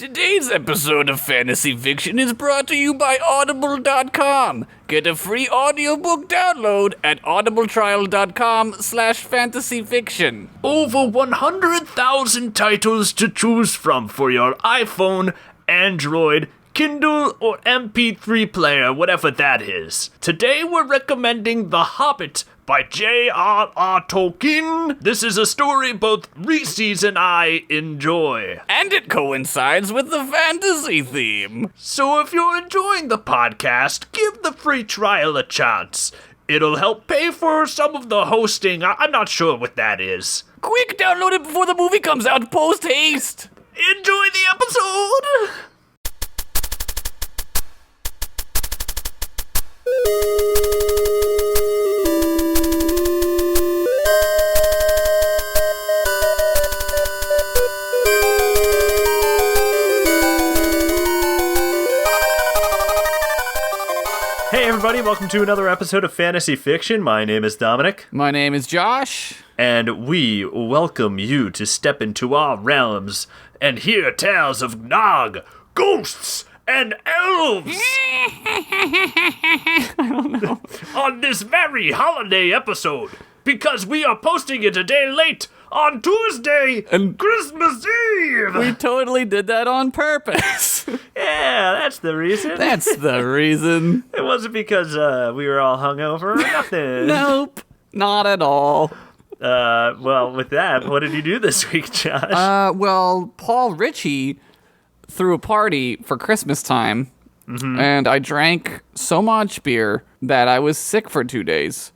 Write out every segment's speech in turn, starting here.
Today's episode of Fantasy Fiction is brought to you by Audible.com. Get a free audiobook download at audibletrial.com/fantasyfiction. Over 100,000 titles to choose from for your iPhone, Android, Kindle, or MP3 player, whatever that is. Today we're recommending The Hobbit by J.R.R. Tolkien. This is a story both Reese's and I enjoy. And it coincides with the fantasy theme. So if you're enjoying the podcast, give the free trial a chance. It'll help pay for some of the hosting. I'm not sure what that is. Quick, download it before the movie comes out, post haste. Enjoy the episode! Hey everybody, welcome to another episode of Fantasy Fiction. My name is Dominic. My name is Josh. And we welcome you to step into our realms and hear tales of Nog, ghosts, and elves! I don't know. On this very holiday episode, because we are posting it a day late on Tuesday and Christmas Eve! We totally did that on purpose. Yeah, that's the reason. That's the reason. It wasn't because we were all hungover or nothing. Nope, not at all. Well, with that, what did you do this week, Josh? Well, Paul Ritchie threw a party for Christmas time, and I drank so much beer that I was sick for 2 days.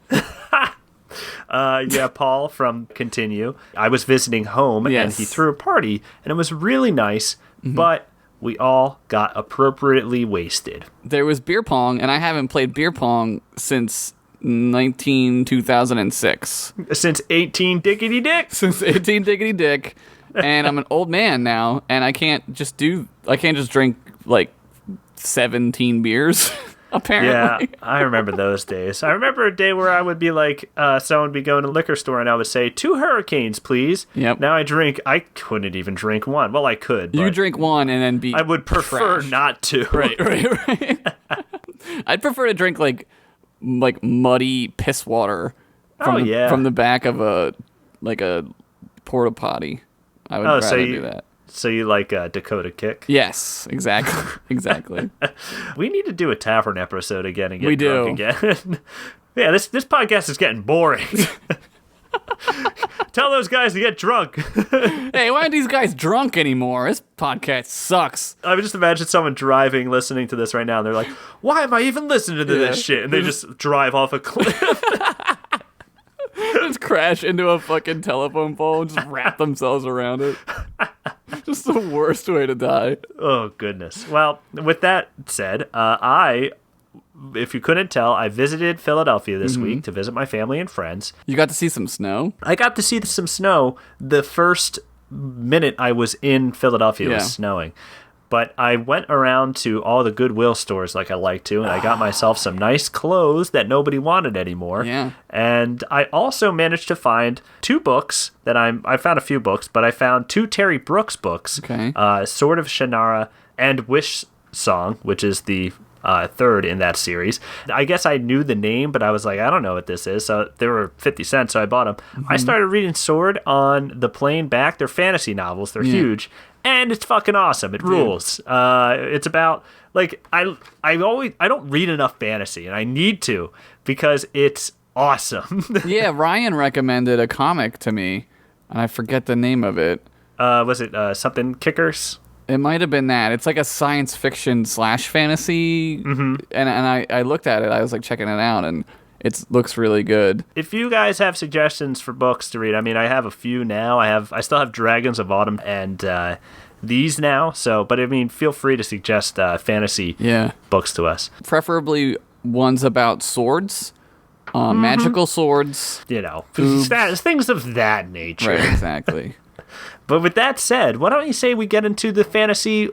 Yeah, Paul from Continue. I was visiting home, and he threw a party, and it was really nice, but we all got appropriately wasted. There was beer pong, and I haven't played beer pong since 2006. Since 18 Dickety Dick? Since 18 Diggity Dick. And I'm an old man now, and I can't just drink like 17 beers, apparently. Yeah, I remember those days. I remember a day where I would be like, someone would be going to the liquor store, and I would say, 2 hurricanes, please. Yep. Now I couldn't even drink one. Well, I could. You drink one and then be I would prefer trash. not to. Right. I'd prefer to drink like muddy piss water from the back of a porta potty. I would rather do that. So you like Dakota Kick? Yes, exactly. We need to do a tavern episode again and get We drunk again. Yeah, this podcast is getting boring. Tell those guys to get drunk. Hey, why aren't these guys drunk anymore? This podcast sucks. I would just imagine someone driving, listening to this right now, and they're like, why am I even listening to this shit? And they just drive off a cliff. Just crash into a fucking telephone pole and just wrap themselves around it. Just the worst way to die. Oh, goodness. Well, with that said, if you couldn't tell, I visited Philadelphia this week to visit my family and friends. You got to see some snow? I got to see some snow the first minute I was in Philadelphia. It was snowing. But I went around to all the Goodwill stores like I like to, and I got myself some nice clothes that nobody wanted anymore. Yeah. And I also managed to find 2 books that I found a few books, but I found 2 Terry Brooks books. Okay. Sword of Shannara and Wish Song, which is the third in that series. I guess I knew the name, but I was like, I don't know what this is. So they were 50 cents, so I bought them. I started reading Sword on the plane back. They're fantasy novels. They're huge. And it's fucking awesome. It rules. It's about, like, I don't read enough fantasy, and I need to, because it's awesome. Yeah, Ryan recommended a comic to me, and I forget the name of it. Was it something Kickers? It might have been that. It's like a science fiction / fantasy, and I looked at it. I was like checking it out, and it looks really good. If you guys have suggestions for books to read, I mean, I have a few now. I still have Dragons of Autumn and these now. So, but I mean, feel free to suggest fantasy books to us. Preferably ones about swords, magical swords. You know, things of that nature. Right, exactly. But with that said, why don't you say we get into the fantasy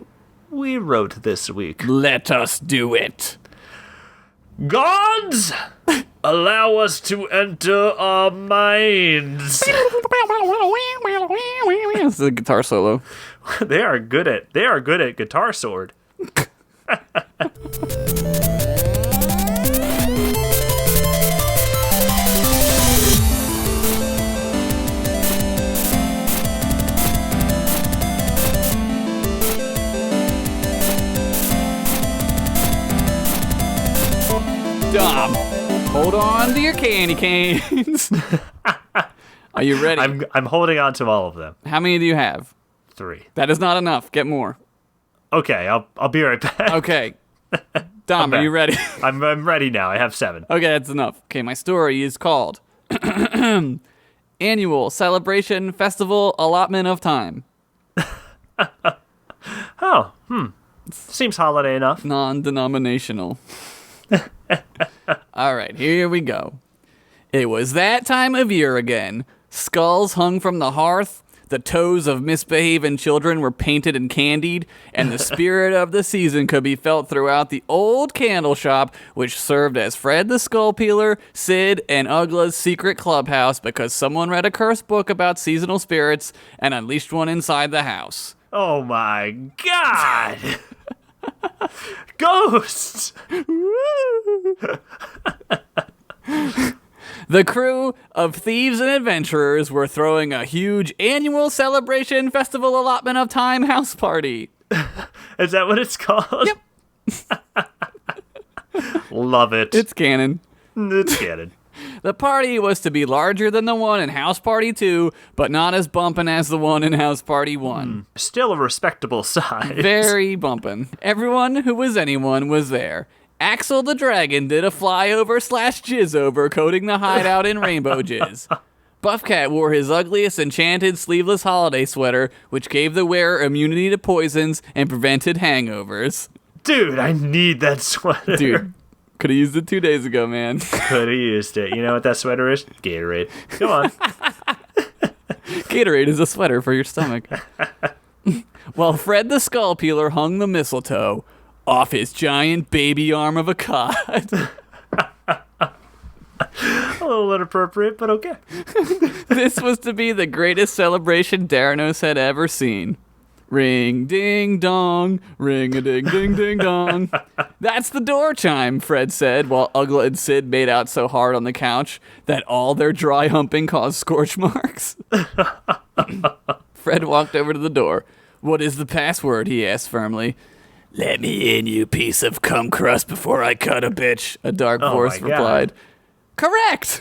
we wrote this week? Let us do it. Gods, allow us to enter our minds. It's a guitar solo. They are good at Guitar Sword. Dom, hold on to your candy canes. Are you ready? I'm holding on to all of them. How many do you have? 3. That is not enough. Get more. Okay, I'll be right back. Okay. Dom, are you ready? I'm ready now. I have 7. Okay, that's enough. Okay, my story is called Annual Celebration Festival Allotment of Time. Oh, seems holiday enough. Non-denominational. All right, here we go. It was that time of year again. Skulls hung from the hearth, the toes of misbehaving children were painted and candied, and the spirit of the season could be felt throughout the old candle shop, which served as Fred the Skull Peeler, Sid, and Ugla's secret clubhouse because someone read a cursed book about seasonal spirits and unleashed one inside the house. Oh my God! Ghosts! The crew of thieves and adventurers were throwing a huge annual celebration festival allotment of time house party. Is that what it's called? Yep. Love it. It's canon. It's canon. The party was to be larger than the one in House Party 2, but not as bumpin' as the one in House Party 1. Still a respectable size. Very bumpin'. Everyone who was anyone was there. Axel the Dragon did a flyover/jizz over, coating the hideout in rainbow jizz. Buffcat wore his ugliest enchanted sleeveless holiday sweater, which gave the wearer immunity to poisons and prevented hangovers. Dude, I need that sweater. Dude, could have used it 2 days ago, man. Could have used it. You know what that sweater is? Gatorade. Go on. Gatorade is a sweater for your stomach. While Fred the Skull Peeler hung the mistletoe off his giant baby arm of a cod. A little inappropriate, but okay. This was to be the greatest celebration Daranos had ever seen. Ring ding dong, ring a ding ding ding dong. That's the door chime, Fred said, while Ugla and Sid made out so hard on the couch that all their dry humping caused scorch marks. Fred walked over to the door. What is the password? He asked firmly. Let me in, you piece of cum crust, before I cut a bitch, a dark voice replied. Correct!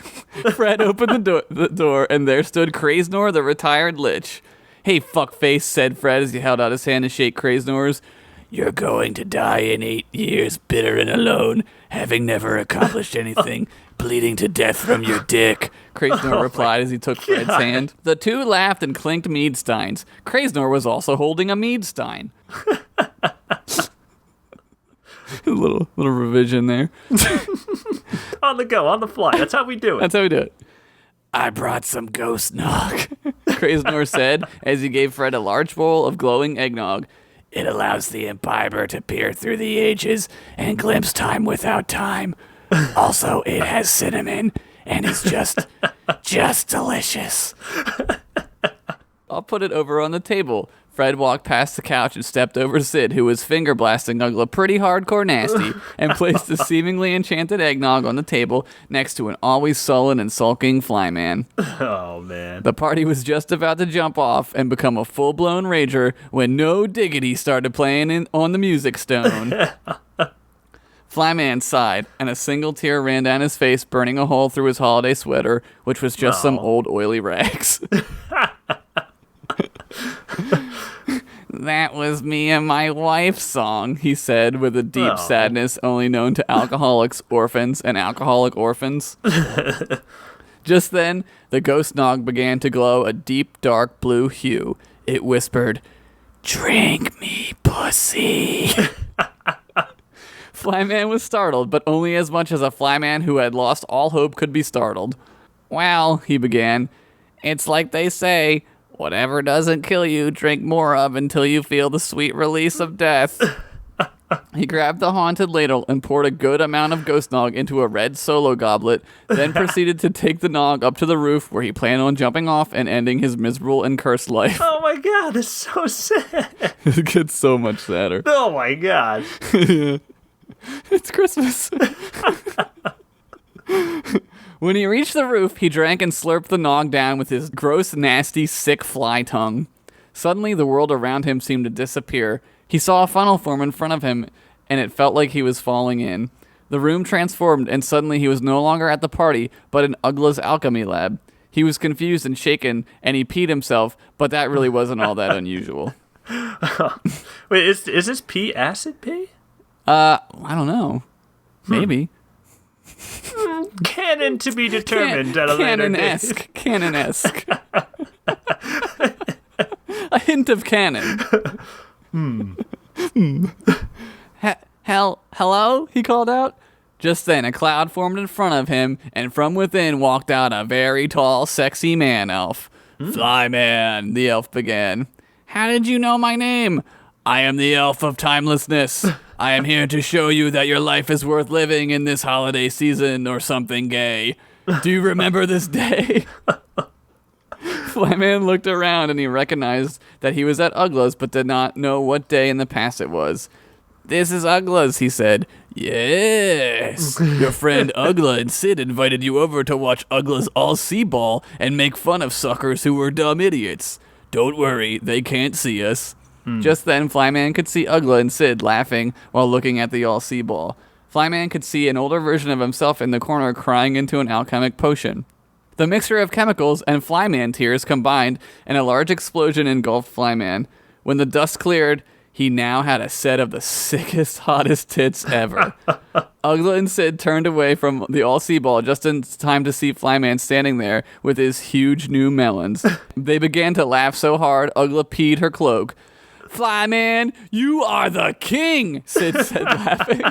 Fred opened the door, and there stood Kraznor, the retired lich. Hey, fuckface, said Fred as he held out his hand to shake Kraznor's. You're going to die in 8 years, bitter and alone, having never accomplished anything, bleeding to death from your dick, Kraznor replied as he took Fred's hand. The two laughed and clinked Meadsteins. Kraznor was also holding a Meadstein. A little revision there. On the go, on the fly. That's how we do it. That's how we do it. I brought some ghost nog, Kraznor said as he gave Fred a large bowl of glowing eggnog. It allows the imbiber to peer through the ages and glimpse time without time. Also, it has cinnamon and is just delicious. I'll put it over on the table. Fred walked past the couch and stepped over to Sid, who was finger blasting Ugla pretty hardcore nasty, and placed the seemingly enchanted eggnog on the table next to an always sullen and sulking flyman. Oh, man. The party was just about to jump off and become a full-blown rager when No Diggity started playing on the music stone. Flyman sighed, and a single tear ran down his face, burning a hole through his holiday sweater, which was just some old oily rags. That was me and my wife's song, he said with a deep sadness only known to alcoholics, orphans, and alcoholic orphans. Just then, the ghost nog began to glow a deep, dark blue hue. It whispered, "Drink me, pussy." Flyman was startled, but only as much as a flyman who had lost all hope could be startled. Well, he began, it's like they say, whatever doesn't kill you, drink more of until you feel the sweet release of death. He grabbed the haunted ladle and poured a good amount of ghost nog into a red solo goblet, then proceeded to take the nog up to the roof where he planned on jumping off and ending his miserable and cursed life. Oh my my god, this is so sad. It gets so much sadder. Oh my god. It's Christmas. When he reached the roof, he drank and slurped the nog down with his gross, nasty, sick fly tongue. Suddenly, the world around him seemed to disappear. He saw a funnel form in front of him, and it felt like he was falling in. The room transformed, and suddenly he was no longer at the party, but in Ugla's alchemy lab. He was confused and shaken, and he peed himself, but that really wasn't all that unusual. Wait, is this pee acid pee? I don't know. Maybe. Canon to be determined at a later date. Canon-esque. A hint of canon. Hello? He called out. Just then, a cloud formed in front of him, and from within walked out a very tall, sexy man-elf. Flyman, the elf began. How did you know my name? I am the elf of timelessness. I am here to show you that your life is worth living in this holiday season or something gay. Do you remember this day? Flyman looked around and he recognized that he was at Ugla's but did not know what day in the past it was. This is Ugla's, he said. Yes. Your friend Ugla and Sid invited you over to watch Ugla's all-see ball and make fun of suckers who were dumb idiots. Don't worry, they can't see us. Just then, Flyman could see Ugla and Sid laughing while looking at the all-see ball. Flyman could see an older version of himself in the corner crying into an alchemic potion. The mixture of chemicals and Flyman tears combined, and a large explosion engulfed Flyman. When the dust cleared, he now had a set of the sickest, hottest tits ever. Ugla and Sid turned away from the all-see ball just in time to see Flyman standing there with his huge new melons. They began to laugh so hard, Ugla peed her cloak. Flyman, you are the king, Sid said, laughing.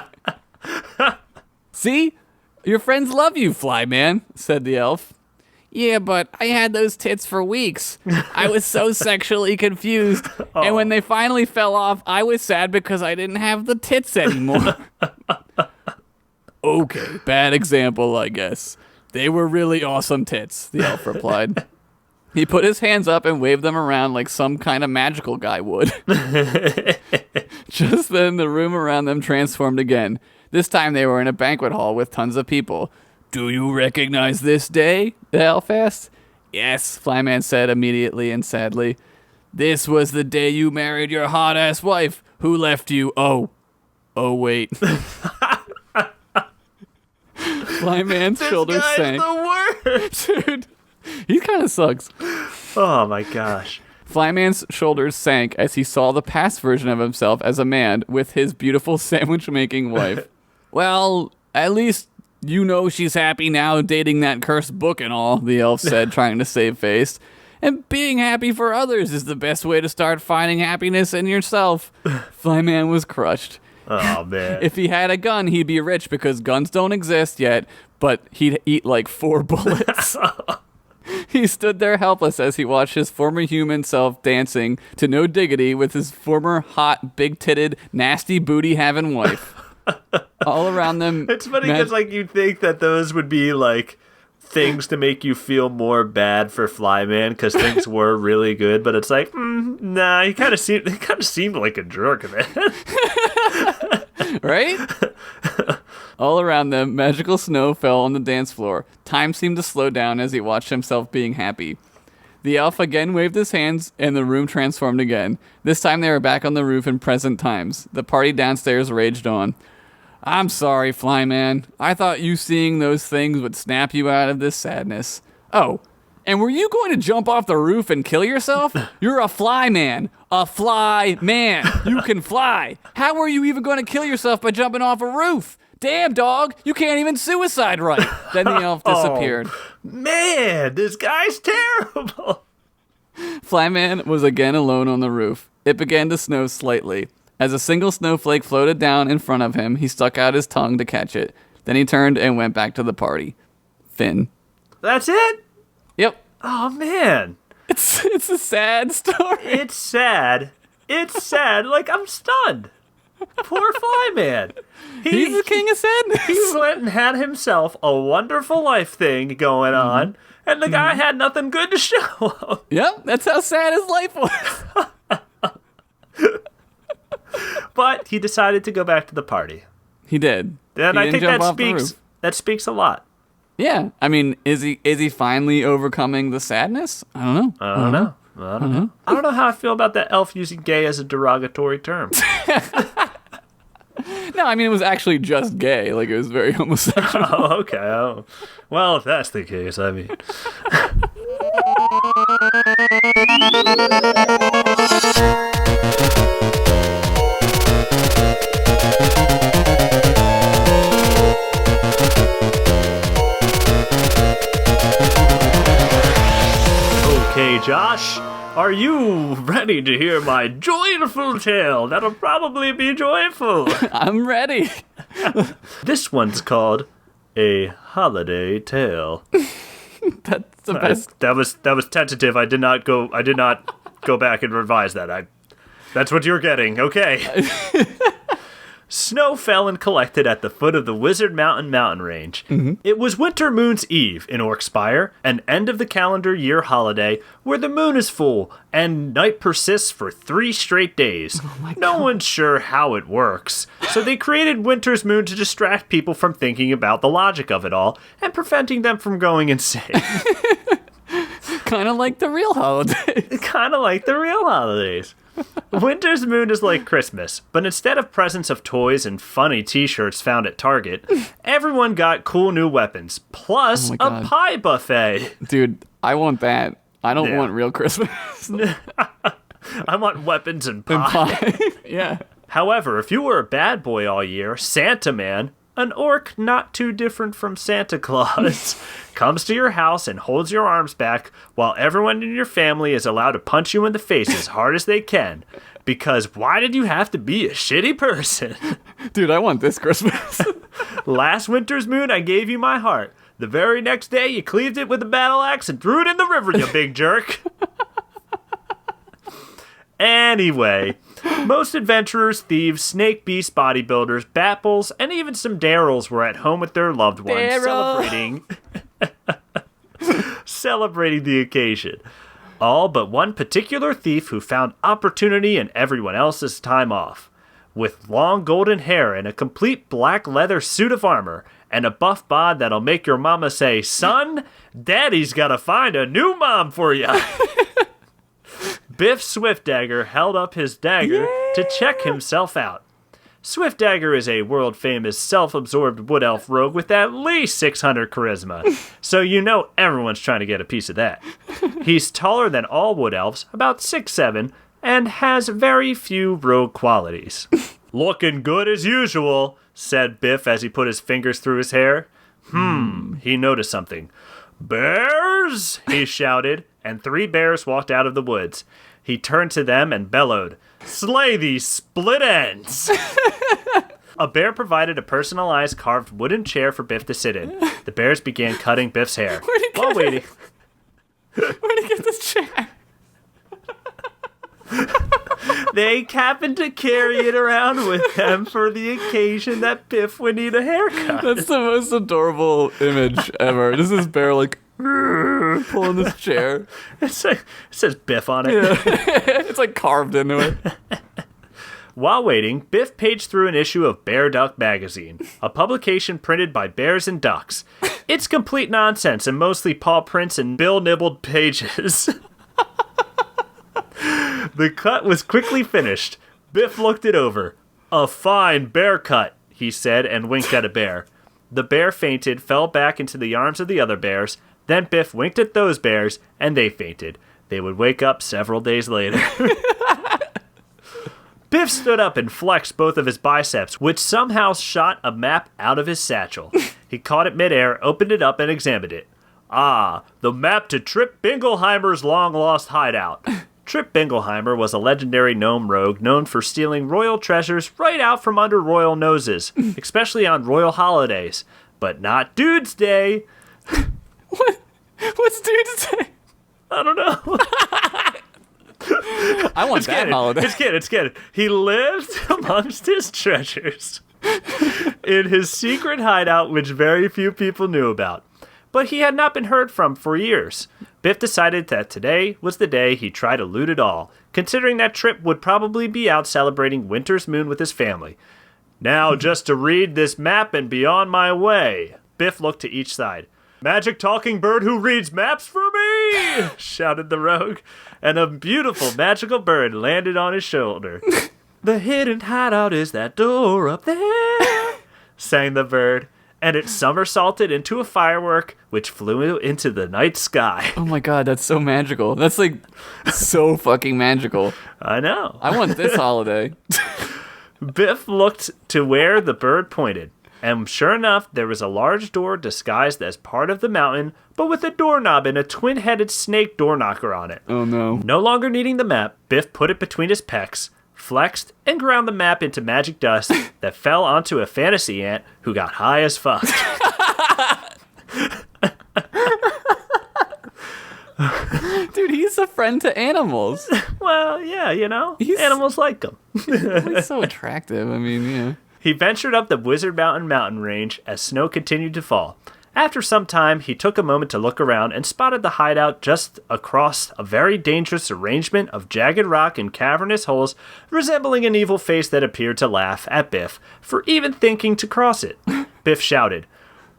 See? Your friends love you, Flyman, said the elf. Yeah, but I had those tits for weeks. I was so sexually confused. Oh. And when they finally fell off, I was sad because I didn't have the tits anymore. Okay, bad example, I guess. They were really awesome tits, the elf replied. He put his hands up and waved them around like some kind of magical guy would. Just then, the room around them transformed again. This time they were in a banquet hall with tons of people. Do you recognize this day? The elf asked. Yes, Flyman said immediately and sadly. This was the day you married your hot-ass wife, who left you. Oh, wait. Flyman's shoulders sank. This guy's the worst. Dude, he kind of sucks. Oh my gosh. Flyman's shoulders sank as he saw the past version of himself as a man with his beautiful sandwich-making wife. Well, at least you know she's happy now dating that cursed book and all, the elf said, trying to save face. And being happy for others is the best way to start finding happiness in yourself. Flyman was crushed. Oh, man. If he had a gun, he'd be rich because guns don't exist yet, but he'd eat like 4 bullets. He stood there helpless as he watched his former human self dancing to no diggity with his former hot, big-titted, nasty booty-having wife. All around them... It's funny because you'd think that those would be, things to make you feel more bad for Flyman because things were really good, but it's nah, he kind of seemed like a jerk, man. Right? All around them, magical snow fell on the dance floor. Time seemed to slow down as he watched himself being happy. The elf again waved his hands, and the room transformed again. This time they were back on the roof in present times. The party downstairs raged on. I'm sorry, Flyman. I thought you seeing those things would snap you out of this sadness. Oh, and were you going to jump off the roof and kill yourself? You're a flyman. A fly man. You can fly. How were you even going to kill yourself by jumping off a roof? Damn, dog, you can't even suicide right. Then the elf disappeared. Oh, man, this guy's terrible. Flyman was again alone on the roof. It began to snow slightly. As a single snowflake floated down in front of him, he stuck out his tongue to catch it. Then he turned and went back to the party. Finn. That's it? Yep. Oh, man. It's a sad story. It's sad. I'm stunned. Poor Flyman. He's the king of sadness. He went and had himself a wonderful life thing going on, And the guy had nothing good to show. Yep, that's how sad his life was. But he decided to go back to the party. He did. And I think that speaks a lot. Yeah, I mean, is he finally overcoming the sadness? I don't know. I don't know. I don't know how I feel about that elf using gay as a derogatory term. No, I mean, it was actually just gay. Like, it was very homosexual. Oh, okay. Oh. Well, if that's the case, I mean... Okay, Josh, are you ready to hear my joyful tale? That'll probably be joyful. I'm ready. This one's called A Holiday Tale. That's the best. That was tentative. I did not go back and revise that. That's what you're getting. Okay. Snow fell and collected at the foot of the Wizard mountain range. Mm-hmm. It was Winter Moon's Eve in Orkspire, an end of the calendar year holiday where the moon is full and night persists for 3 straight days. No one's sure how it works, so they created Winter's Moon to distract people from thinking about the logic of it all and preventing them from going insane. Kind of like the real holidays. Winter's Moon is like Christmas, but instead of presents of toys and funny t-shirts found at Target, everyone got cool new weapons, plus a pie buffet. Dude, I want that. I don't want real Christmas. I want weapons and pie. Yeah. However, if you were a bad boy all year, Santa Man, an orc not too different from Santa Claus, comes to your house and holds your arms back while everyone in your family is allowed to punch you in the face as hard as they can. Because why did you have to be a shitty person? Dude, I want this Christmas. Last Winter's Moon, I gave you my heart. The very next day, you cleaved it with a battle axe and threw it in the river, you big jerk. Anyway, most adventurers, thieves, snake beasts, bodybuilders, battles, and even some Daryls were at home with their loved ones celebrating the occasion. All but one particular thief who found opportunity in everyone else's time off. With long golden hair and a complete black leather suit of armor and a buff bod that'll make your mama say, "Son, Daddy's gotta find a new mom for ya." Biff Swiftdagger held up his dagger to check himself out. Swiftdagger is a world-famous, self-absorbed wood elf rogue with at least 600 charisma, so you know everyone's trying to get a piece of that. He's taller than all wood elves, about 6'7", and has very few rogue qualities. "Looking good as usual," said Biff as he put his fingers through his hair. He noticed something. "Bears!" he shouted, and 3 bears walked out of the woods. He turned to them and bellowed, "Slay these split ends!" A bear provided a personalized carved wooden chair for Biff to sit in. The bears began cutting Biff's hair. While waiting. Where'd he get this chair? They happened to carry it around with them for the occasion that Biff would need a haircut. That's the most adorable image ever. This is bear like pulling this chair. It says Biff on it. Yeah. It's like carved into it. While waiting, Biff paged through an issue of Bear Duck magazine, a publication printed by bears and ducks. It's complete nonsense and mostly paw prints and bill-nibbled pages. The cut was quickly finished. Biff looked it over. "A fine bear cut," he said, and winked at a bear. The bear fainted, fell back into the arms of the other bears. Then Biff winked at those bears, and they fainted. They would wake up several days later. Biff stood up and flexed both of his biceps, which somehow shot a map out of his satchel. He caught it midair, opened it up, and examined it. Ah, the map to Trip Bingleheimer's long-lost hideout. Trip Bingleheimer was a legendary gnome rogue known for stealing royal treasures right out from under royal noses, especially on royal holidays. But not Dude's Day. What's Dude's Day? I don't know. I want that holiday. It's good. He lived amongst his treasures in his secret hideout, which very few people knew about. but he had not been heard from for years. Biff decided that today was the day he'd try to loot it all, considering that Trip would probably be out celebrating Winter's Moon with his family. Now, just to read this map and be on my way. Biff looked to each side. Magic talking bird who reads maps for me! Shouted the rogue, and a beautiful magical bird landed on his shoulder. The hidden hideout is that door up there, sang the bird, and it somersaulted into a firework which flew into the night sky. Oh my god, that's so magical. That's like so fucking magical. I know. I want this holiday. Biff looked to where the bird pointed, and sure enough, there was a large door disguised as part of the mountain, but with a doorknob and a twin-headed snake door knocker on it. Oh no. No longer needing the map, Biff put it between his pecs, flexed, and ground the map into magic dust that fell onto a fantasy ant who got high as fuck. Dude, he's a friend to animals. Well, yeah, you know, animals like him. He's so attractive. I mean, yeah. He ventured up the Wizard mountain range as snow continued to fall. After some time, he took a moment to look around and spotted the hideout just across a very dangerous arrangement of jagged rock and cavernous holes resembling an evil face that appeared to laugh at Biff for even thinking to cross it. Biff shouted,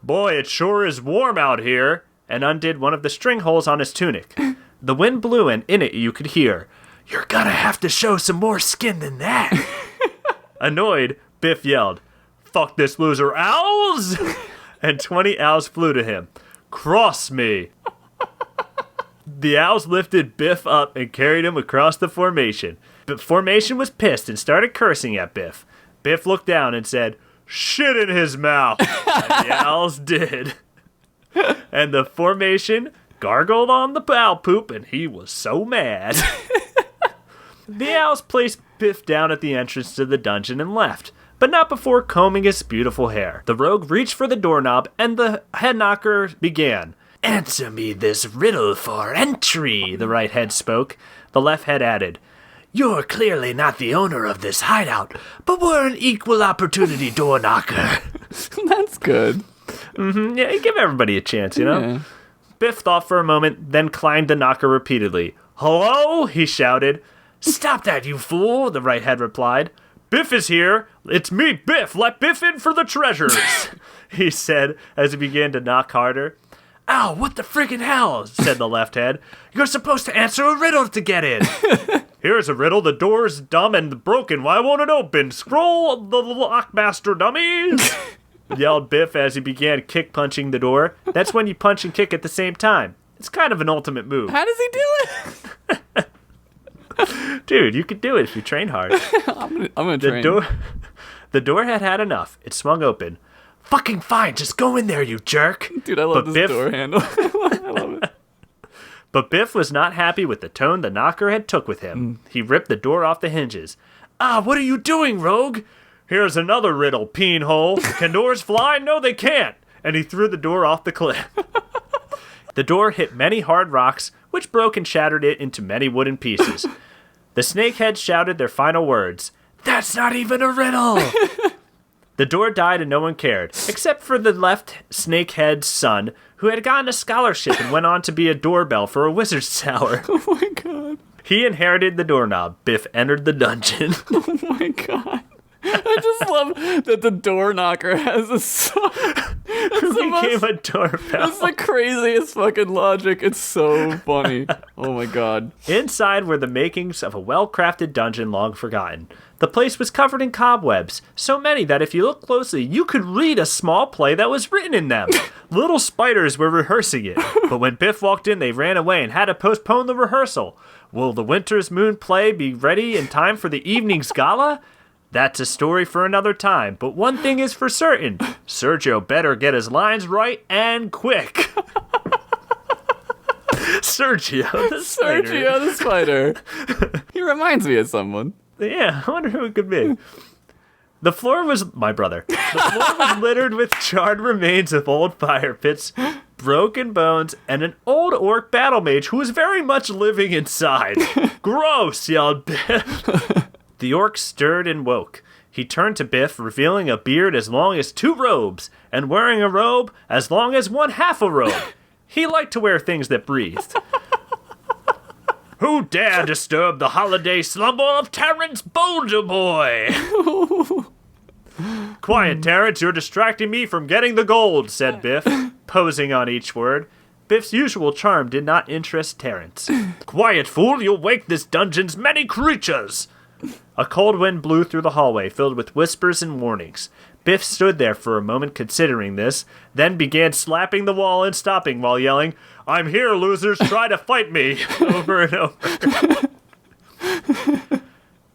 "Boy, it sure is warm out here," and undid one of the string holes on his tunic. The wind blew, and in it you could hear, "You're gonna have to show some more skin than that." Annoyed, Biff yelled, "Fuck this loser, owls!" And 20 owls flew to him. "Cross me." The owls lifted Biff up and carried him across the formation. But formation was pissed and started cursing at Biff. Biff looked down and said, "Shit in his mouth." And the owls did. And the formation gargled on the owl poop, and he was so mad. The owls placed Biff down at the entrance to the dungeon and left, but not before combing his beautiful hair. The rogue reached for the doorknob, and the head knocker began. "Answer me this riddle for entry," the right head spoke. The left head added, "You're clearly not the owner of this hideout, but we're an equal opportunity door knocker." That's good. Mm-hmm. Yeah, give everybody a chance, you know? Yeah. Biff thought for a moment, then clanged the knocker repeatedly. "Hello?" he shouted. "Stop that, you fool," the right head replied. "Biff is here. It's me, Biff. Let Biff in for the treasures," he said as he began to knock harder. "Ow, what the friggin' hell?" said the left head. "You're supposed to answer a riddle to get in." "Here's a riddle. The door's dumb and broken. Why won't it open? Scroll the lockmaster, dummies!" yelled Biff as he began kick-punching the door. That's when you punch and kick at the same time. It's kind of an ultimate move. How does he do it? Dude, you could do it if you train hard. I'm gonna train. The door had enough. It swung open. "Fucking fine, just go in there, you jerk." Dude, I love this door handle. I love it. But Biff was not happy with the tone the knocker had took with him. He ripped the door off the hinges. "Ah, what are you doing, rogue?" "Here's another riddle, peenhole. Can doors fly? No, they can't." And he threw the door off the cliff. The door hit many hard rocks, which broke and shattered it into many wooden pieces. The snakeheads shouted their final words. "That's not even a riddle!" The door died and no one cared, except for the left snakehead's son, who had gotten a scholarship and went on to be a doorbell for a wizard's tower. Oh my god. He inherited the doorknob. Biff entered the dungeon. Oh my god. I just love that the door knocker has a song. Became a doorbell. It's the craziest fucking logic. It's so funny. Oh my god. Inside were the makings of a well-crafted dungeon long forgotten. The place was covered in cobwebs, so many that if you look closely, you could read a small play that was written in them. Little spiders were rehearsing it, but when Biff walked in, they ran away and had to postpone the rehearsal. Will the Winter's Moon play be ready in time for the evening's gala? That's a story for another time, but one thing is for certain. Sergio better get his lines right and quick. Sergio the spider. Sergio the spider. He reminds me of someone. Yeah, I wonder who it could be. The floor was my brother. The floor was littered with charred remains of old fire pits, broken bones, and an old orc battle mage who was very much living inside. "Gross," yelled Biff. The orc stirred and woke. He turned to Biff, revealing a beard as long as 2 robes, and wearing a robe as long as 1/2 a robe. He liked to wear things that breathed. Who dare disturb the holiday slumber of Terrence Boulder Boy? Quiet, Terrence, you're distracting me from getting the gold, said Biff, posing on each word. Biff's usual charm did not interest Terrence. Quiet, fool, you'll wake this dungeon's many creatures. A cold wind blew through the hallway, filled with whispers and warnings. Biff stood there for a moment considering this, then began slapping the wall and stopping while yelling, I'm here, losers, try to fight me, over and over.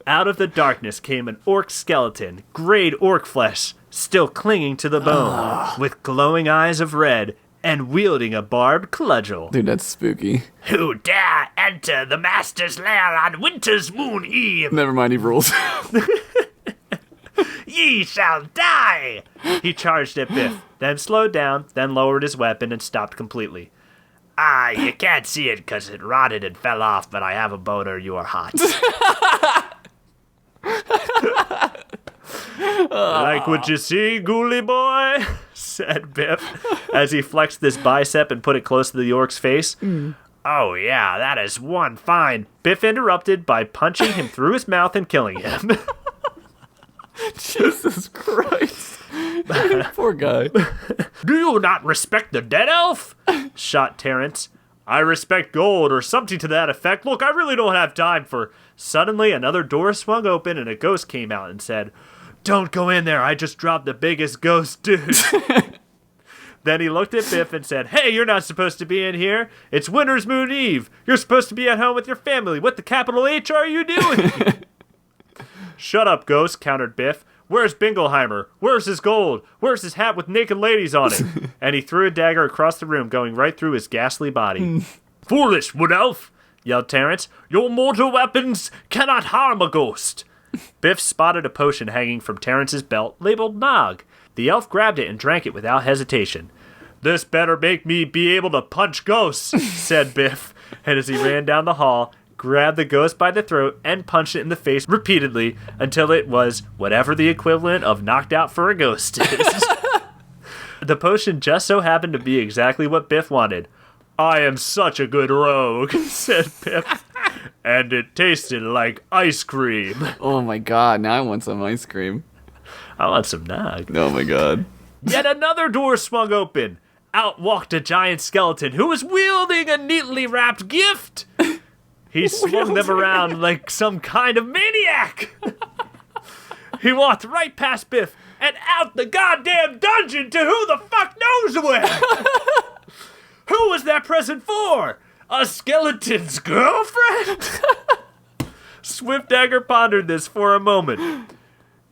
Out of the darkness came an orc skeleton, grayed orc flesh, still clinging to the bone, with glowing eyes of red, and wielding a barbed cudgel. Dude, that's spooky. Who dare enter the master's lair on Winter's Moon Eve? Never mind, he rules. Ye shall die! He charged at Biff, then slowed down, then lowered his weapon and stopped completely. Ah, you can't see it because it rotted and fell off, but I have a boner, you are hot. Like what you see, ghoulie boy? Said Biff, as he flexed this bicep and put it close to the orc's face. Oh yeah, that is one fine. Biff interrupted by punching him through his mouth and killing him. Jesus Christ. Poor guy. Do you not respect the dead elf? Shot Terrence. I respect gold or something to that effect. Look, I really don't have time for... Suddenly, another door swung open and a ghost came out and said, Don't go in there, I just dropped the biggest ghost dude. Then he looked at Biff and said, Hey, you're not supposed to be in here. It's Winter's Moon Eve. You're supposed to be at home with your family. What the capital H are you doing? Shut up, ghost, countered Biff. Where's Bingleheimer? Where's his gold? Where's his hat with naked ladies on it? And he threw a dagger across the room, going right through his ghastly body. Foolish wood elf, yelled Terrence. Your mortal weapons cannot harm a ghost. Biff spotted a potion hanging from Terrence's belt, labeled Nog. The elf grabbed it and drank it without hesitation. This better make me be able to punch ghosts, said Biff. And as he ran down the hall, grabbed the ghost by the throat and punched it in the face repeatedly until it was whatever the equivalent of knocked out for a ghost is. The potion just so happened to be exactly what Biff wanted. I am such a good rogue, said Biff. And it tasted like ice cream. Oh my god, now I want some ice cream. I want some nog. Oh my god. Yet another door swung open. Out walked a giant skeleton who was wielding a neatly wrapped gift. He swung them around like some kind of maniac. He walked right past Biff and out the goddamn dungeon to who the fuck knows where. Who was that present for? A skeleton's girlfriend? Swiftdagger pondered this for a moment.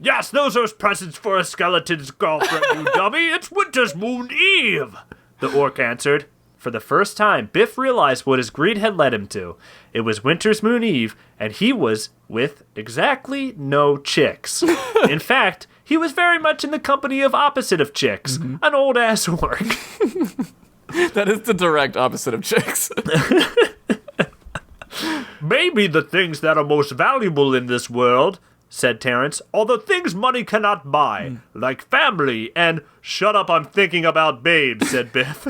Yes, those are presents for a skeleton's girlfriend, you dummy. It's Winter's Moon Eve, the orc answered. For the first time, Biff realized what his greed had led him to. It was Winter's Moon Eve, and he was with exactly no chicks. In fact, he was very much in the company of opposite of chicks, an old-ass orc. That is the direct opposite of chicks. Maybe the things that are most valuable in this world, said Terrence, are the things money cannot buy, like family and... Shut up, I'm thinking about babes, said Biff.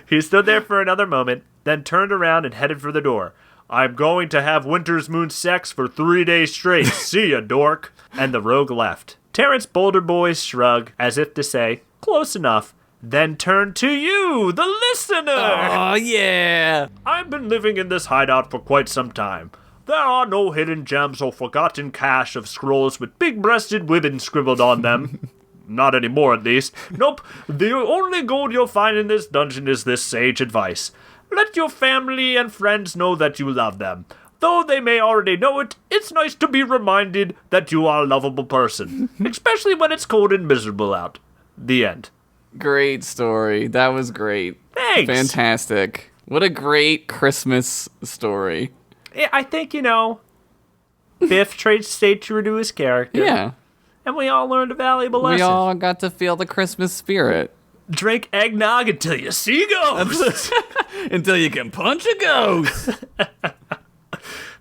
He stood there for another moment, then turned around and headed for the door. I'm going to have Winter's Moon sex for 3 days straight. See ya, dork. And the rogue left. Terrence Boulder Boy shrugged, as if to say, close enough, then turned to you, the listener. Oh, yeah. I've been living in this hideout for quite some time. There are no hidden gems or forgotten cache of scrolls with big-breasted women scribbled on them. Not anymore, at least. Nope, the only gold you'll find in this dungeon is this sage advice. Let your family and friends know that you love them. Though they may already know it, it's nice to be reminded that you are a lovable person. Especially when it's cold and miserable out. The end. Great story. That was great. Thanks. Fantastic. What a great Christmas story. I think, Biff stayed true to his character. Yeah. And we all learned a valuable lesson. We all got to feel the Christmas spirit. Drink eggnog until you see ghosts. Until you can punch a ghost.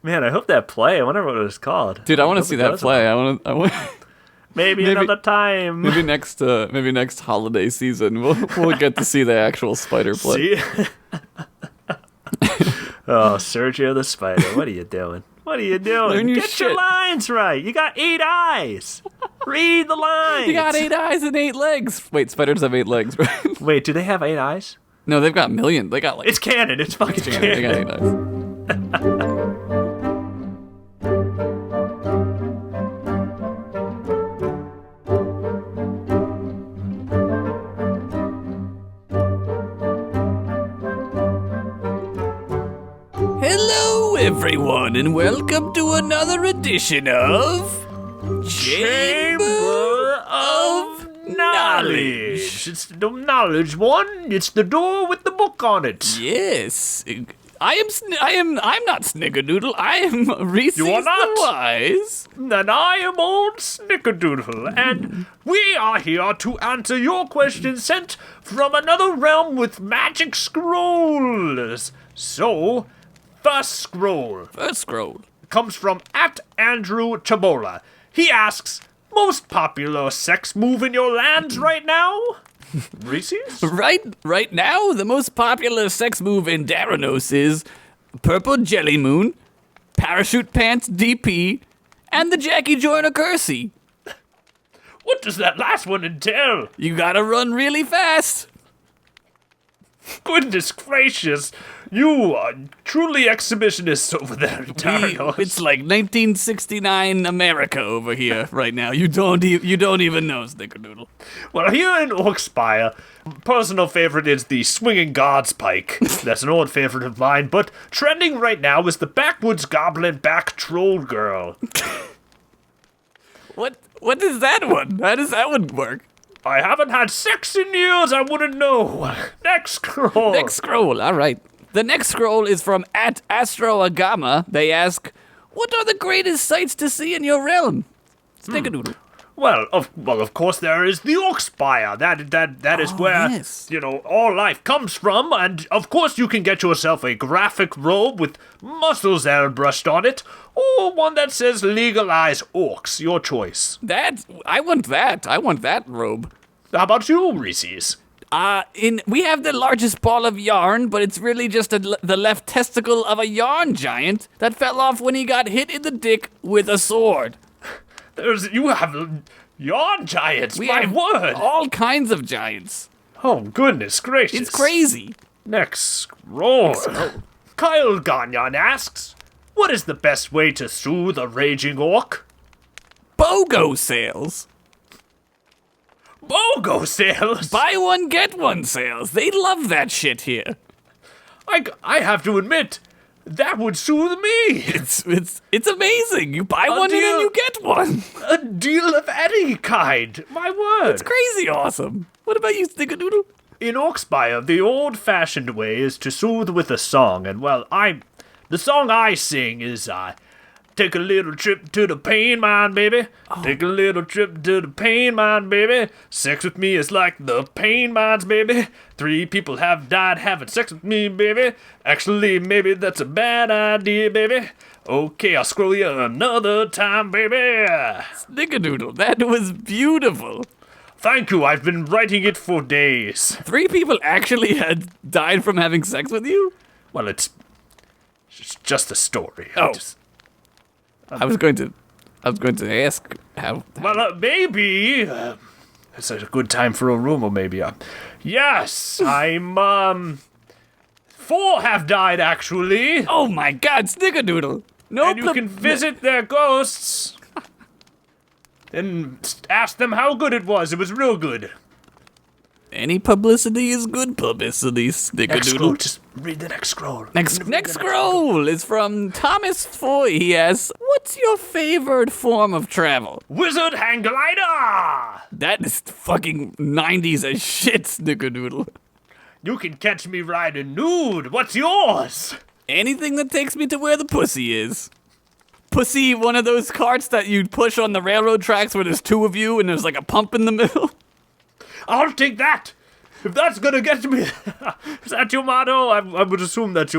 Man, I hope that play. I wonder what it was called. Dude, I want to see that play. I want. Maybe another time. Maybe next holiday season we'll get to see the actual spider play. See? Oh, Sergio the Spider, what are you doing? What are you doing? Get your lines right. You got 8 eyes. Read the lines. You got 8 eyes and 8 legs. Wait, spiders have 8 legs, right? Wait, do they have 8 eyes? No, they've got millions. They got like... It's canon. It's fucking canon. They got 8 eyes. Hello, everyone, and welcome to another edition of Chamber of Knowledge. It's the knowledge one. It's the door with the book on it. Yes, I'm not Snickerdoodle. I am Reese's You are not. the Wise. And I am old Snickerdoodle, and we are here to answer your questions sent from another realm with magic scrolls. So, first scroll comes from @Andrew Chabola. He asks, most popular sex move in your lands right now? Reese's? Right now, the most popular sex move in Daranos is Purple Jelly Moon, Parachute Pants DP, and the Jackie Joyner Kersey. What does that last one entail? You gotta run really fast. Goodness gracious. You are truly exhibitionists over there in Daranos. It's like 1969 America over here right now. You don't even know, Snickerdoodle. Well, here in Orkspire, personal favorite is the Swinging God's Pike. That's an old favorite of mine, but trending right now is the Backwoods Goblin Back Troll Girl. What is that one? How does that one work? I haven't had sex in years, I wouldn't know. Next scroll. All right. The next scroll is from @AstroAgama. They ask, what are the greatest sights to see in your realm? Snickerdoodle. Well, of course there is the Orkspire. That is where, yes, all life comes from. And, of course, you can get yourself a graphic robe with muscles airbrushed on it, or one that says legalize orcs. Your choice. I want that robe. How about you, Reese's? We have the largest ball of yarn, but it's really just the left testicle of a yarn giant that fell off when he got hit in the dick with a sword. You have yarn giants, we my have word! All kinds of giants. Oh, goodness gracious. It's crazy. Next scroll. Kyle Ganyan asks, what is the best way to soothe a raging orc? BOGO sales. BOGO sales? Buy one, get one sales. They love that shit here. I have to admit, that would soothe me. It's amazing. You buy one and then you get one. A deal of any kind. My word. It's crazy awesome. What about you, Snickerdoodle? In Orkspire, the old-fashioned way is to soothe with a song, and the song I sing is take a little trip to the pain mine, baby. Oh. Take a little trip to the pain mine, baby. Sex with me is like the pain mines, baby. 3 people have died having sex with me, baby. Actually, maybe that's a bad idea, baby. Okay, I'll scroll you another time, baby. Snickerdoodle, that was beautiful. Thank you, I've been writing it for days. 3 people actually had died from having sex with you? Well, it's just a story. Oh. I was going to ask how. Well, maybe it's a good time for a rumor. Maybe. Yes, I'm. 4 have died actually. Oh my God, Snickerdoodle! No, and you can visit their ghosts and ask them how good it was. It was real good. Any publicity is good publicity, Snickerdoodle. Next scroll. Just read the next scroll. Next scroll is from Thomas Foy. He asks, what's your favorite form of travel? Wizard hang glider! That is fucking 90s as shit, Snickerdoodle. You can catch me riding nude. What's yours? Anything that takes me to where the pussy is. Pussy, one of those carts that you push on the railroad tracks where there's 2 of you and there's like a pump in the middle. I'll take that. If that's gonna get me, is that your motto? I would assume that's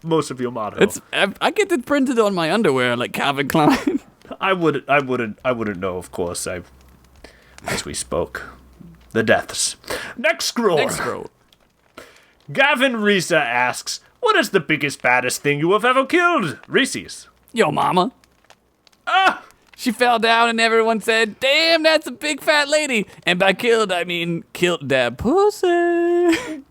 most of your motto. I get it printed on my underwear like Calvin Klein. I wouldn't know. Of course, as we spoke. The deaths. Next scroll. Next scroll. Gavin Risa asks, what is the biggest, baddest thing you have ever killed? Reese's. Yo, mama. Ah! She fell down and everyone said, damn, that's a big fat lady. And by killed, I mean killed that pussy.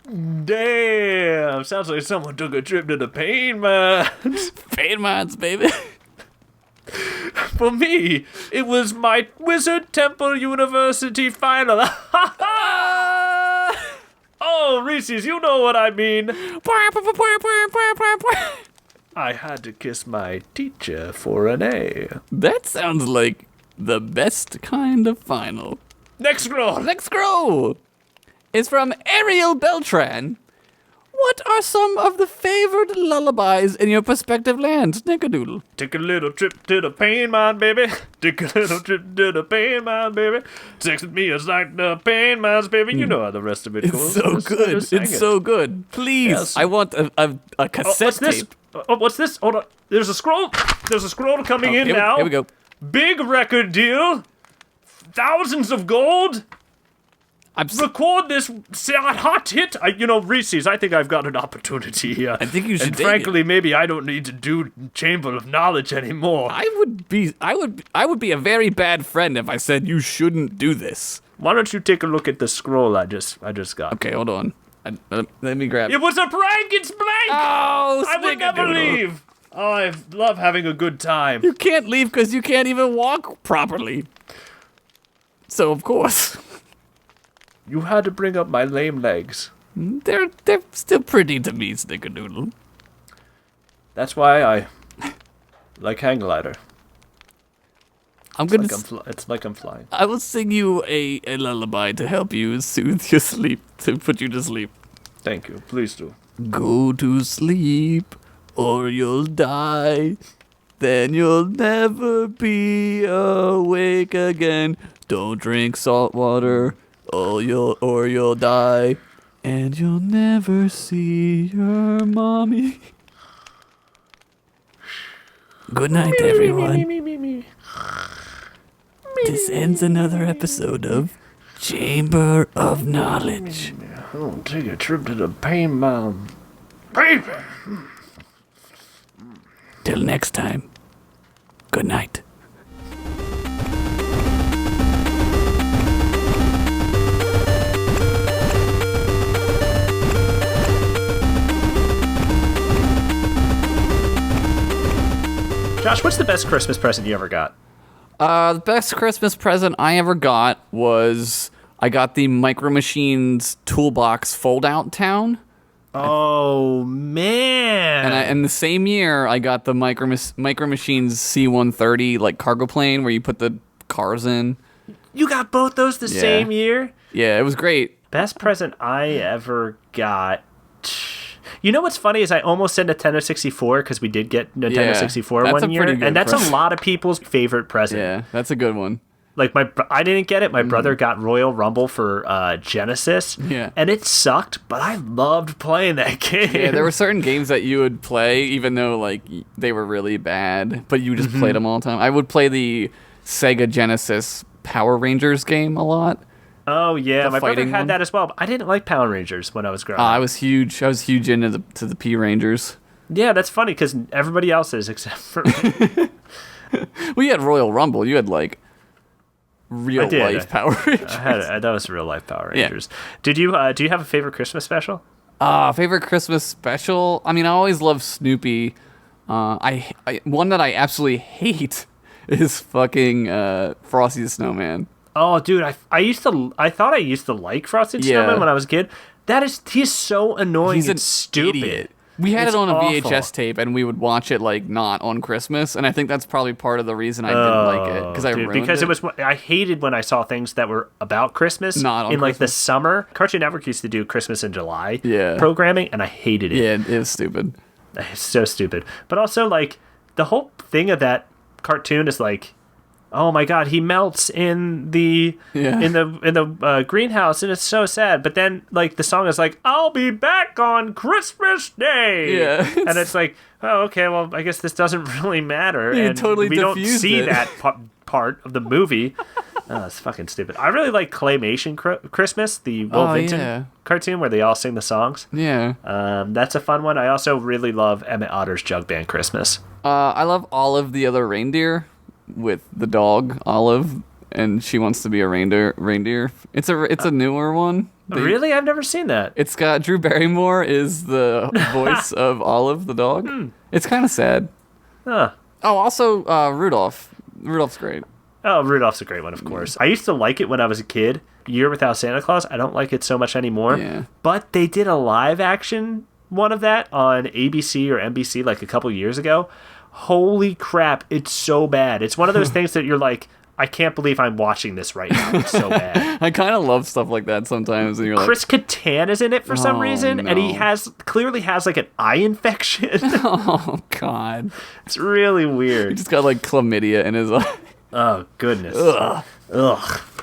Damn. Sounds like someone took a trip to the pain mines. Pain mines, baby. For me, it was my Wizard Temple University final. Oh, Reese's, you know what I mean. I had to kiss my teacher for an A. That sounds like the best kind of final. Next scroll. Next scroll is from Ariel Beltran. What are some of the favored lullabies in your prospective lands, Snickerdoodle? Take a little trip to the pain mine, baby. Take a little trip to the pain mine, baby. Sex with me is like the pain mines, baby. You know how the rest of it goes. It's so good. It's so good. Please, yes. I want a cassette tape. What's this? Hold on. There's a scroll. There's a scroll coming in now. Here we go. Big record deal. Thousands of gold. Record this hot hit. Reese's, I think I've got an opportunity here. I think you should. And frankly, maybe I don't need to do Chamber of Knowledge anymore. I would be a very bad friend if I said you shouldn't do this. Why don't you take a look at the scroll I just got? Okay, hold on. Let me grab. It was a prank. It's blank. Oh, I would never leave. Oh, I love having a good time. You can't leave because you can't even walk properly. So of course. You had to bring up my lame legs. They're still pretty to me, Snickerdoodle. That's why I like hang glider. It's like I'm flying. I will sing you a lullaby to help you soothe your sleep, to put you to sleep. Thank you. Please do. Go to sleep, or you'll die. Then you'll never be awake again. Don't drink salt water. Or you'll die, and you'll never see your mommy. Good night, everyone. This ends another episode of Chamber of Knowledge. I'll take a trip to the pain mine. Baby! Till next time, good night. Josh, what's the best Christmas present you ever got? The best Christmas present I ever got was I got the Micro Machines Toolbox Fold-Out Town. Oh, man. And the same year, I got the Micro Machines C-130 like cargo plane where you put the cars in. You got both those the same year? Yeah, it was great. Best present I ever got. You know what's funny is I almost said Nintendo 64 because we did get Nintendo 64 one year, and that's a lot of people's favorite present. Yeah, that's a good one. Like I didn't get it. My brother got Royal Rumble for Genesis, and it sucked, but I loved playing that game. Yeah, there were certain games that you would play even though like they were really bad, but you just played them all the time. I would play the Sega Genesis Power Rangers game a lot. Oh yeah, my brother had that as well. But I didn't like Power Rangers when I was growing up. I was huge into the P Rangers. Yeah, that's funny because everybody else is except for me. Well, you had Royal Rumble. You had like real life Power Rangers. That was real life Power Rangers. Yeah. Do you have a favorite Christmas special? Favorite Christmas special? I mean, I always love Snoopy. I one that I absolutely hate is fucking Frosty the Snowman. Oh, dude, I thought I used to like Frosty the Snowman when I was a kid. He's so annoying. He's and stupid. Idiot. We had it on a VHS tape, and we would watch it like not on Christmas, and I think that's probably part of the reason I didn't like it because I ruined it. I hated when I saw things that were about Christmas in like the summer. Cartoon Network used to do Christmas in July programming, and I hated it. Yeah, it was stupid. It's so stupid. But also, like the whole thing of that cartoon is like, oh my God, he melts in the greenhouse, and it's so sad. But then, like, the song is like, "I'll be back on Christmas Day," and it's like, oh, okay, well, I guess this doesn't really matter, and totally we don't see that part of the movie. Oh, it's fucking stupid. I really like Claymation Christmas, the Will Vinton cartoon where they all sing the songs. Yeah. That's a fun one. I also really love Emmett Otter's Jug Band Christmas. I love Olive the Other Reindeer with the dog, Olive, and she wants to be a reindeer. It's a newer one. Really? I've never seen that. It's got Drew Barrymore is the voice of Olive the dog. It's kind of sad. Huh. Oh, also Rudolph. Rudolph's great. Oh, Rudolph's a great one, of course. I used to like it when I was a kid. Year Without Santa Claus. I don't like it so much anymore. Yeah. But they did a live action one of that on ABC or NBC like a couple years ago. Holy crap, it's so bad. It's one of those things that you're like, I can't believe I'm watching this right now. It's so bad. I kind of love stuff like that sometimes. And you're Chris Kattan is in it for some reason, no. and he clearly has like an eye infection. Oh, God. It's really He weird. just got like chlamydia in his eye. Oh, goodness. Ugh.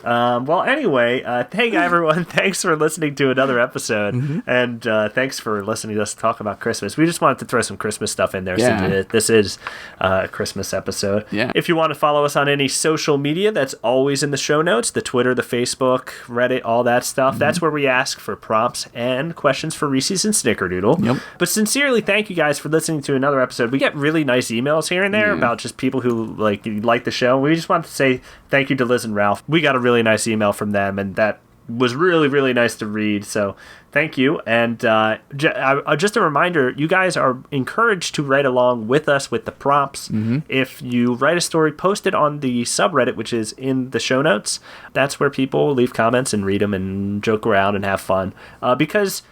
Well, anyway, hey everyone, thanks for listening to another episode, and thanks for listening to us talk about Christmas. We just wanted to throw some Christmas stuff in there, since this is a Christmas episode. Yeah. If you want to follow us on any social media, that's always in the show notes, the Twitter, the Facebook, Reddit, all that stuff. That's where we ask for prompts and questions for Reese's and Snickerdoodle. Yep. But sincerely, thank you guys for listening to another episode. We get really nice emails here and there about just people who like the show. We just want to say thank you to Liz and Ralph. We got a really nice email from them, and that was really, really nice to read. So thank you. And just a reminder, you guys are encouraged to write along with us with the prompts. If you write a story, post it on the subreddit, which is in the show notes. That's where people leave comments and read them and joke around and have fun. Because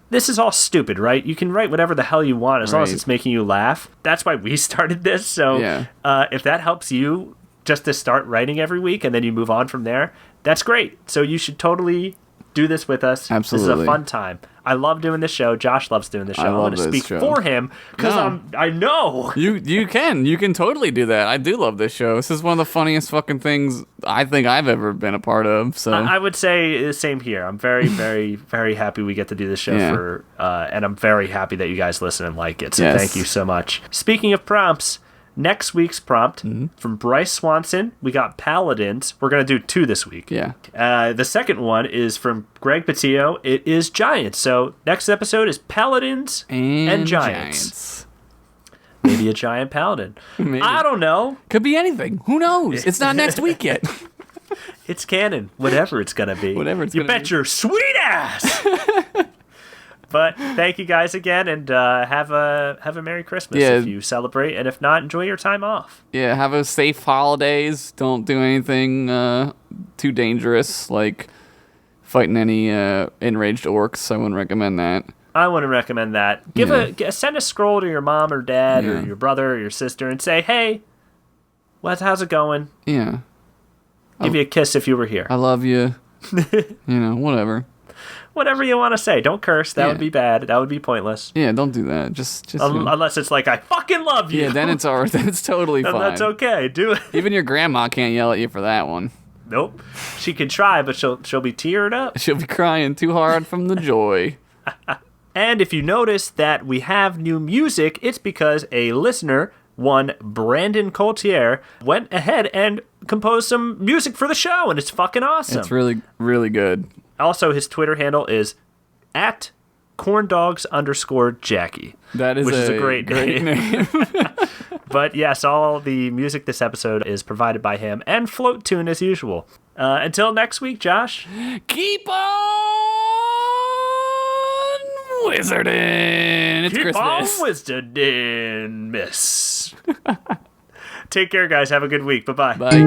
this is all stupid, right? You can write whatever the hell you want as long as it's making you laugh. That's why we started this. So if that helps you just to start writing every week and then you move on from there, that's great. So you should totally do this with us. Absolutely. This is a fun time. I love doing this show. Josh loves doing this show. I'm going to speak for him because I know. You can totally do that. I do love this show. This is one of the funniest fucking things I think I've ever been a part of. So I would say the same here. I'm very, very, very happy we get to do this show and I'm very happy that you guys listen and like it. So thank you so much. Speaking of prompts, next week's prompt from Bryce Swanson, we got Paladins. We're going to do 2 this week. Yeah. The second one is from Greg Patillo. It is Giants. So next episode is Paladins and Giants. Maybe a giant paladin. Maybe. I don't know. Could be anything. Who knows? It's not next week yet. It's canon. Whatever it's going to be. You bet your sweet ass. But thank you guys again, and have a Merry Christmas if you celebrate, and if not, enjoy your time off. Yeah, have a safe holidays. Don't do anything too dangerous, like fighting any enraged orcs. I wouldn't recommend that. I wouldn't recommend that. Send a scroll to your mom or dad or your brother or your sister and say, hey, how's it going? Yeah. Give you a kiss if you were here. I love you. Whatever. Whatever you want to say. Don't curse. That would be bad. That would be pointless. Yeah, don't do that. Just unless it's like, I fucking love you. Yeah, then it's alright. Then it's totally fine. That's okay. Do it. Even your grandma can't yell at you for that one. Nope. She can try, but she'll be teared up. She'll be crying too hard from the joy. And if you notice that we have new music, it's because a listener, one Brandon Coltier, went ahead and composed some music for the show, and it's fucking awesome. It's really, really good. Also, his Twitter handle is @corndogs_Jackie. That is a great name. But yes, all the music this episode is provided by him, and Float Tune as usual. Until next week, Josh. Keep on wizarding. It's Christmas. Keep on wizarding, miss. Take care, guys. Have a good week. Bye-bye. Bye.